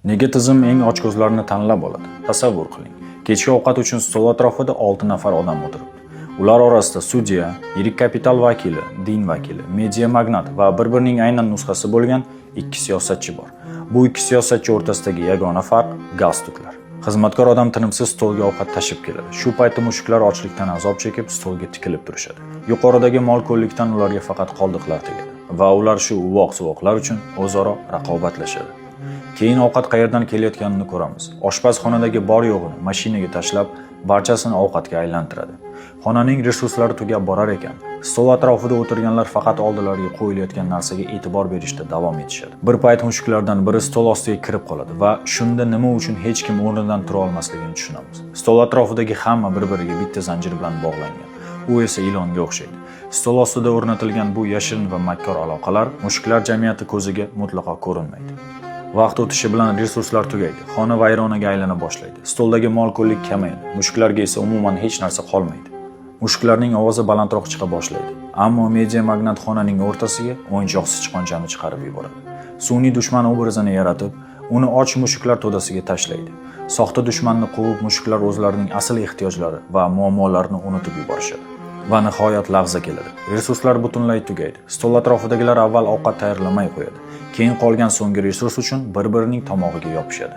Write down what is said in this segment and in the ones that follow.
Nega tizim eng ochko'zlarni tanlab oladi? Tasavvur qiling. Kechki ovqat uchun stol atrofida 6 nafar odam o'tiribdi. Ular orasida sudya, yirik kapital vakili, din vakili, media magnat va bir-birining aynan nusxasi bo'lgan 2 siyosatchi bor. Bu 2 siyosatchi o'rtasidagi yagona farq galstuklar. Xizmatkor odam tinimsiz stolga ovqat tashib keladi. Shu paytda mushuklar ochlikdan azob chekib stolga tikilib turishadi. Yuqoridagi molko'llikdan ularga faqat qoldiqlar tegadi va ular shu uvoq-suvoqlar uchun o'zaro raqobatlashadi. Keyin ovqat qayerdan kelayotganini ko'ramiz. Oshpazxonadagi bor yo'g'ini mashinaga tashlab, barchasini ovqatga aylantiradi. Xonaning resurslari tugab borar ekan, stol atrofida o'tirganlar faqat oldilariga qo'yilayotgan narsaga e'tibor berishda davom etishadi. Bir payt mushuklardan biri stol ostiga kirib qoladi va shunda nima uchun hech kim o'rnidan tura olmasligini tushunamiz. Stol atrofidagi hamma bir-biriga bitta zanjir bilan bog'langan. U esa ilonga o'xshaydi. Stol ostida o'rnatilgan bu yashirin va makkor aloqalar mushuklar jamiyati ko'ziga mutlaqo ko'rinmaydi. Vaqt o'tishi bilan resurslar tugaydi. Xona vayronaga aylana boshlaydi. Stoldagi molko'llik kamayadi. Mushuklarga esa umuman hech narsa qolmaydi. Mushuklarning ovozi balandroq chiqa boshlaydi. Ammo media magnat xonaning o'rtasiga o'yinchoq sichqonchani chiqarib yuboradi. Sun'iy dushman obrazini yaratib, uni och mushuklar to'dasiga tashlaydi. Soxta dushmanni quvib, mushuklar o'zlarining asl ehtiyojlari va muammolarini unutib yuborishadi. Va nihoyat lahza keladi. Resurslar butunlay tugaydi. Stol atrofidagilar avval ovqat tayyorlamay qo'yadi. Keyin qolgan so'nggi resurs uchun bir-birining tomog'iga yopishadi.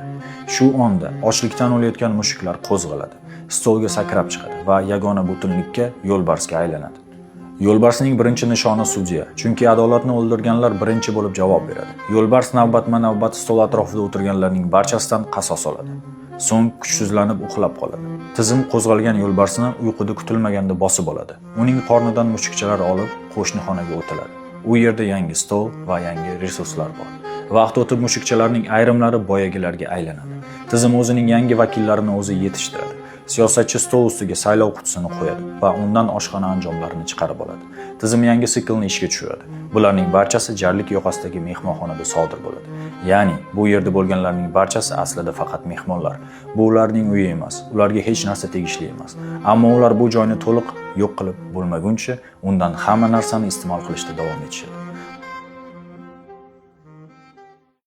Shu onda ochlikdan o'layotgan mushuklar qo'zg'aladi, stolga sakrab chiqadi va yagona butunlikka yo'lbarsga aylanadi. Yo'lbarsning birinchi nishoni sudya, chunki adolatni o'ldirganlar birinchi bo'lib javob beradi. Yo'lbars navbatma-navbat stol atrofida o'tirganlarning barchasidan qasos oladi. So'ng kuchsizlanib uxlab qoladi. Tizim qo'zg'algan yo'lbarsni uyquda kutilmaganda bosib oladi. Uning qornidan mushukchalar olib qo'shni xonaga o'tiladi. U yerda yangi stol va yangi resurslar bor. Vaqt o'tib mushukchalarning ayrimlari boyagilarga aylanadi. Tizim o'zining yangi vakillarini o'zi yetishtiradi. Siyosatchi stol ustiga saylov qutisini qo'yadi va undan oshxona anjomlarini chiqarib oladi. Tizim yangi siklni ishga tushiradi. Bularning barchasi jarlik yoqasidagi mehmonxonada sodir bo'ladi. Ya'ni bu yerda bo'lganlarning barchasi aslida faqat mehmonlar. Bu ularning uyi emas, ularga hech narsa tegishli emas. Ammo ular bu joyni to'liq yo'q qilib bo'lmaguncha, undan hamma narsani iste'mol qilishda davom etishadi.